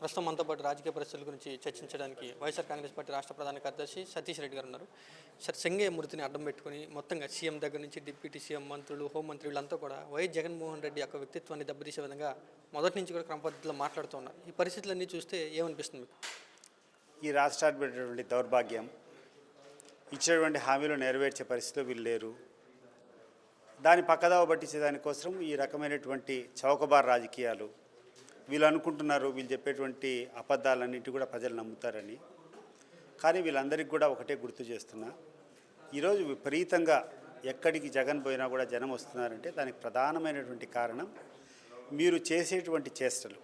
ప్రస్తుతం మనతో పాటు రాజకీయ పరిస్థితుల గురించి చర్చించడానికి వైఎస్ఆర్ కాంగ్రెస్ పార్టీ రాష్ట్ర ప్రధాన కార్యదర్శి సతీష్ రెడ్డి గారు ఉన్నారు. సార్, సింగయ్య మృతిని అడ్డం పెట్టుకుని మొత్తంగా సీఎం దగ్గర నుంచి డిప్యూటీ సీఎం, మంత్రులు, హోంమంత్రి వీళ్ళంతా కూడా వైఎస్ జగన్మోహన్ రెడ్డి యొక్క వ్యక్తిత్వాన్ని దెబ్బతీసే విధంగా మొదటి నుంచి కూడా క్రమ పద్ధతిలో మాట్లాడుతూ ఉన్నారు. ఈ పరిస్థితులన్నీ చూస్తే ఏమనిపిస్తుంది మీకు? ఈ రాష్ట్రానికి దౌర్భాగ్యం, ఇచ్చినటువంటి హామీలు నెరవేర్చే పరిస్థితిలో వీళ్ళు లేరు. దాని పక్కదావ పట్టించే దానికోసం ఈ రకమైనటువంటి చౌకబార్ రాజకీయాలు. వీళ్ళు అనుకుంటున్నారు వీళ్ళు చెప్పేటువంటి అబద్ధాలన్నింటి కూడా ప్రజలు నమ్ముతారని. కానీ వీళ్ళందరికీ కూడా ఒకటే గుర్తు చేస్తున్నా, ఈరోజు విపరీతంగా ఎక్కడికి జగన్ పోయినా కూడా జనం వస్తున్నారంటే దానికి ప్రధానమైనటువంటి కారణం మీరు చేసేటువంటి చేష్టలు.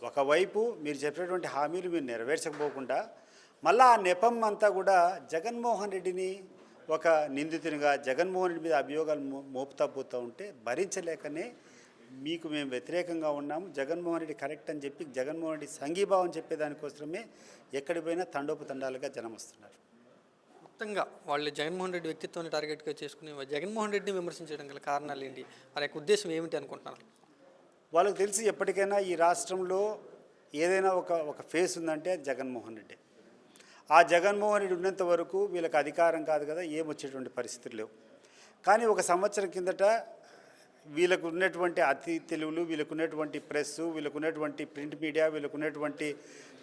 ఒకవైపు మీరు చెప్పేటువంటి హామీలు మీరు నెరవేర్చకపోకుండా మళ్ళీ ఆ నెపం అంతా కూడా జగన్మోహన్ రెడ్డిని ఒక నిందితునిగా, జగన్మోహన్ రెడ్డి మీద అభియోగాలు మోపుతా పోతూ ఉంటే భరించలేకనే మీకు మేము వ్యతిరేకంగా ఉన్నాము, జగన్మోహన్ రెడ్డి కరెక్ట్ అని చెప్పి జగన్మోహన్ రెడ్డి సంఘీభావం చెప్పేదానికోసమే ఎక్కడికి పోయినా తండోపతండాలుగా జనం వస్తున్నారు. మొత్తంగా వాళ్ళు జగన్మోహన్ రెడ్డి వ్యక్తిత్వాన్ని టార్గెట్గా చేసుకుని జగన్మోహన్ రెడ్డిని విమర్శించడం గల కారణాలు ఏంటి? వారి యొక్క ఉద్దేశం ఏమిటి అనుకుంటున్నారు? వాళ్ళకి తెలిసి ఎప్పటికైనా ఈ రాష్ట్రంలో ఏదైనా ఒక ఫేస్ ఉందంటే జగన్మోహన్ రెడ్డి. ఆ జగన్మోహన్ రెడ్డి ఉన్నంత వరకు వీళ్ళకి అధికారం కాదు కదా, ఏమొచ్చేటువంటి పరిస్థితులు లేవు. కానీ ఒక సంవత్సరం కిందట వీళ్ళకు ఉన్నటువంటి అతి తెలివులు, వీళ్ళకు ఉన్నటువంటి ప్రెస్, వీళ్ళకు ఉన్నటువంటి ప్రింట్ మీడియా, వీళ్ళకు ఉన్నటువంటి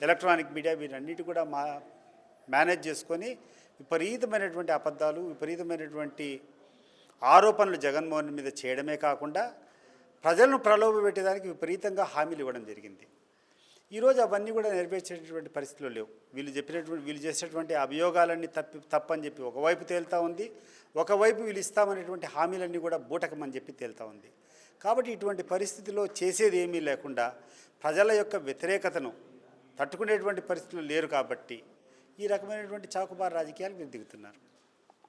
ఎలక్ట్రానిక్ మీడియా, వీటన్నిటి కూడా మేనేజ్ చేసుకొని విపరీతమైనటువంటి అబద్ధాలు, విపరీతమైనటువంటి ఆరోపణలు జగన్మోహన్ మీద చేయడమే కాకుండా ప్రజలను ప్రలోభ పెట్టేదానికి విపరీతంగా హామీలు ఇవ్వడం జరిగింది. ఈరోజు అవన్నీ కూడా నెరవేర్చేటటువంటి పరిస్థితులు లేవు. వీళ్ళు చేసేటువంటి అభియోగాలన్నీ తప్పని చెప్పి ఒకవైపు తేలుతూ ఉంది, ఒకవైపు వీళ్ళు ఇస్తామనేటువంటి హామీలన్నీ కూడా బూటకమని చెప్పి తేలుతూ ఉంది. కాబట్టి ఇటువంటి పరిస్థితిలో చేసేది ఏమీ లేకుండా ప్రజల యొక్క వ్యతిరేకతను తట్టుకునేటువంటి పరిస్థితులు లేరు. కాబట్టి ఈ రకమైనటువంటి చాకుబార్ రాజకీయాలు మీరు దిగుతున్నారు.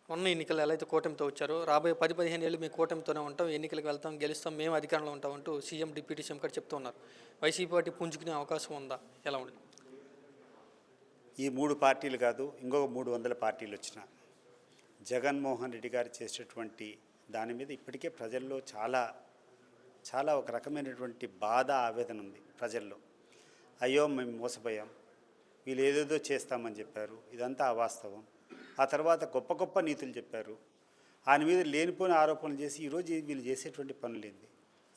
మొన్న ఎన్నికలు ఎలా అయితే కూటమితో వచ్చారో రాబోయే 10-15 ఏళ్ళు మేము కూటమితోనే ఉంటాం, ఎన్నికలకు వెళ్తాం, గెలుస్తాం, మేము అధికారంలో ఉంటాం అంటూ సీఎం, డిప్యూటీ సీఎం కూడా చెప్తూ ఉన్నారు. వైసీపీ పార్టీ పుంజుకునే అవకాశం ఉందా? ఎలా ఉంది? ఈ 3 పార్టీలు కాదు, ఇంకొక 300 పార్టీలు వచ్చిన జగన్మోహన్ రెడ్డి గారు చేసేటువంటి దాని మీద ఇప్పటికే ప్రజల్లో చాలా ఒక రకమైనటువంటి బాధ, ఆవేదన ఉంది ప్రజల్లో. అయ్యో మేము మోసపోయాం, వీళ్ళు ఏదేదో చేస్తామని చెప్పారు, ఇదంతా అవాస్తవం. ఆ తర్వాత గొప్ప గొప్ప నీతులు చెప్పారు, ఆయన మీద లేనిపోయిన ఆరోపణలు చేసి ఈరోజు వీళ్ళు చేసేటువంటి పనులేంది?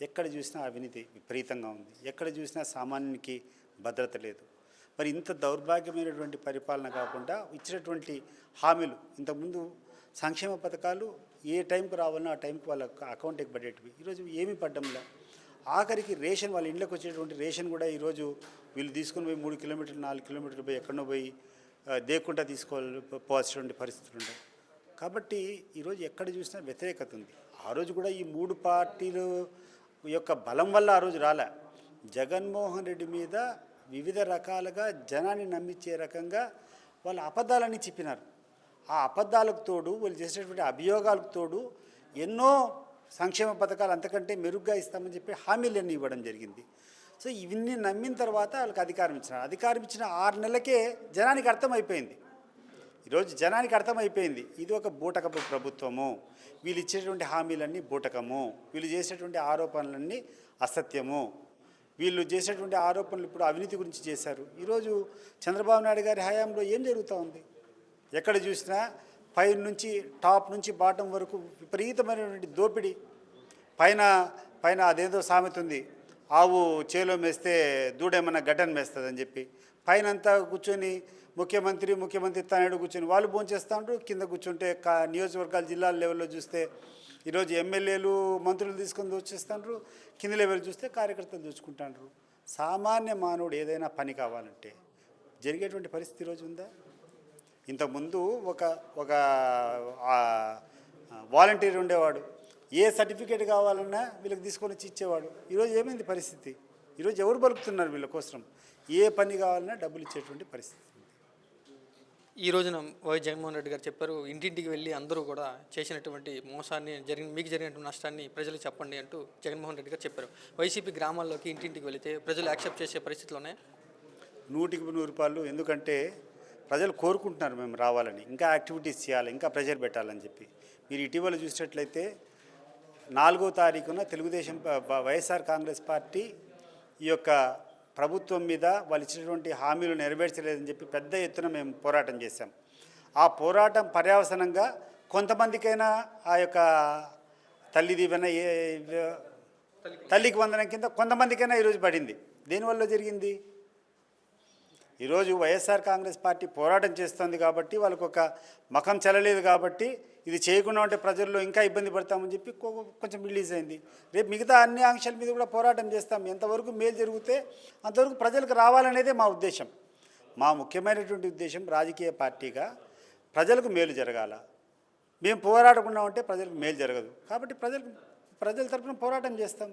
ఎక్కడ చూసినా అవినీతి విపరీతంగా ఉంది, ఎక్కడ చూసినా సామాన్యునికి భద్రత లేదు. మరి ఇంత దౌర్భాగ్యమైనటువంటి పరిపాలన కాకుండా ఇచ్చినటువంటి హామీలు, ఇంతకుముందు సంక్షేమ పథకాలు ఏ టైంకు రావాలన్నా ఆ టైంకి వాళ్ళ అకౌంట్కి పడేటివి, ఈరోజు ఏమీ పడ్డంలా. ఆఖరికి రేషన్, వాళ్ళ ఇంట్లోకి వచ్చేటువంటి రేషన్ కూడా ఈరోజు వీళ్ళు తీసుకుని పోయి 3 కిలోమీటర్లు 4 కిలోమీటర్లు పోయి ఎక్కడో పోయి దేక్కుంటా పోవాల్సినటువంటి పరిస్థితులు ఉంటాయి. కాబట్టి ఈరోజు ఎక్కడ చూసినా వ్యతిరేకత ఉంది. ఆ రోజు కూడా ఈ 3 పార్టీలు యొక్క బలం వల్ల ఆ రోజు రాలే. జగన్మోహన్ రెడ్డి మీద వివిధ రకాలుగా జనాన్ని నమ్మించే రకంగా వాళ్ళ అబద్ధాలన్నీ చెప్పినారు. ఆ అబద్ధాలకు తోడు వాళ్ళు చేసేటువంటి అభియోగాలకు తోడు ఎన్నో సంక్షేమ పథకాలు అంతకంటే మెరుగ్గా ఇస్తామని చెప్పి హామీలన్నీ ఇవ్వడం జరిగింది. సో ఇవన్నీ నమ్మిన తర్వాత వాళ్ళకి అధికారం ఇచ్చిన 6 నెలలకే జనానికి అర్థమైపోయింది. ఈరోజు జనానికి అర్థమైపోయింది ఇది ఒక బూటకపు ప్రభుత్వము, వీళ్ళు ఇచ్చేటువంటి హామీలన్నీ బూటకము, వీళ్ళు చేసేటువంటి ఆరోపణలన్నీ అసత్యము, వీళ్ళు చేసేటువంటి ఆరోపణలు ఇప్పుడు అవినీతి గురించి చేశారు. ఈరోజు చంద్రబాబు నాయుడు గారి హయాంలో ఏం జరుగుతూ ఉంది? ఎక్కడ చూసినా పైన నుంచి టాప్ నుంచి బాటం వరకు విపరీతమైనటువంటి దోపిడీ. పైన అదేదో సామెత ఉంది, ఆవు చేలో మేస్తే దూడేమన్నా గడ్డను మేస్తుందని చెప్పి పైనంతా కూర్చొని ముఖ్యమంత్రి తనడు కూర్చొని వాళ్ళు భోంచేస్తూ ఉంటారు. కింద కూర్చుంటే నియోజకవర్గాల జిల్లాల లెవెల్లో చూస్తే ఈరోజు ఎమ్మెల్యేలు, మంత్రులు తీసుకొని దోచేస్తుంటారు, కింద లెవెల్ చూస్తే కార్యకర్తలు దోచుకుంటారు. సామాన్య మానవుడు ఏదైనా పని కావాలంటే జరిగేటువంటి పరిస్థితి ఈరోజు ఉందా? ఇంతకుముందు ఒక వాలంటీర్ ఉండేవాడు, ఏ సర్టిఫికేట్ కావాలన్నా వీళ్ళకి తీసుకొని వచ్చి ఇచ్చేవాడు. ఈరోజు ఏమైంది పరిస్థితి? ఈరోజు ఎవరు బలుకుతున్నారు వీళ్ళ కోసం? ఏ పని కావాలన్నా డబ్బులు ఇచ్చేటువంటి పరిస్థితి. ఈ రోజున వైఎస్ జగన్మోహన్ రెడ్డి గారు చెప్పారు, ఇంటింటికి వెళ్ళి అందరూ కూడా చేసినటువంటి మోసాన్ని, మీకు జరిగినటువంటి నష్టాన్ని ప్రజలకు చెప్పండి అంటూ జగన్మోహన్ రెడ్డి గారు చెప్పారు. వైసీపీ గ్రామాల్లోకి ఇంటింటికి వెళితే ప్రజలు యాక్సెప్ట్ చేసే పరిస్థితులు ఉన్నాయి? 100% ఎందుకంటే ప్రజలు కోరుకుంటున్నారు మేము రావాలని, ఇంకా యాక్టివిటీస్ చేయాలి, ఇంకా ప్రెజర్ పెట్టాలని చెప్పి. మీరు ఇటీవల చూసినట్లయితే 4వ తారీఖున తెలుగుదేశం వైఎస్ఆర్ కాంగ్రెస్ పార్టీ ఈ యొక్క ప్రభుత్వం మీద వాళ్ళు ఇచ్చినటువంటి హామీలు నెరవేర్చలేదని చెప్పి పెద్ద ఎత్తున మేము పోరాటం చేశాం. ఆ పోరాటం పర్యవసానంగా కొంతమందికైనా ఆ యొక్క తల్లి దీవెన తల్లికి వందనం కింద కొంతమందికైనా ఈరోజు పడింది. దేనివల్ల జరిగింది? ఈరోజు వైఎస్ఆర్ కాంగ్రెస్ పార్టీ పోరాటం చేస్తుంది కాబట్టి వాళ్ళకు ఒక మకం చెల్లలేదు కాబట్టి ఇది చేయకుండా ఉంటే ప్రజల్లో ఇంకా ఇబ్బంది పడతామని చెప్పి కొంచెం రిలీజ్ అయింది. రేపు మిగతా అన్ని ఆంక్షల మీద కూడా పోరాటం చేస్తాం. ఎంతవరకు మేలు జరిగితే అంతవరకు ప్రజలకు రావాలనేదే మా ఉద్దేశం. మా ముఖ్యమైనటువంటి ఉద్దేశం రాజకీయ పార్టీగా ప్రజలకు మేలు జరగాల. మేము పోరాడకుండా ఉంటే ప్రజలకు మేలు జరగదు. కాబట్టి ప్రజల తరపున పోరాటం చేస్తాం.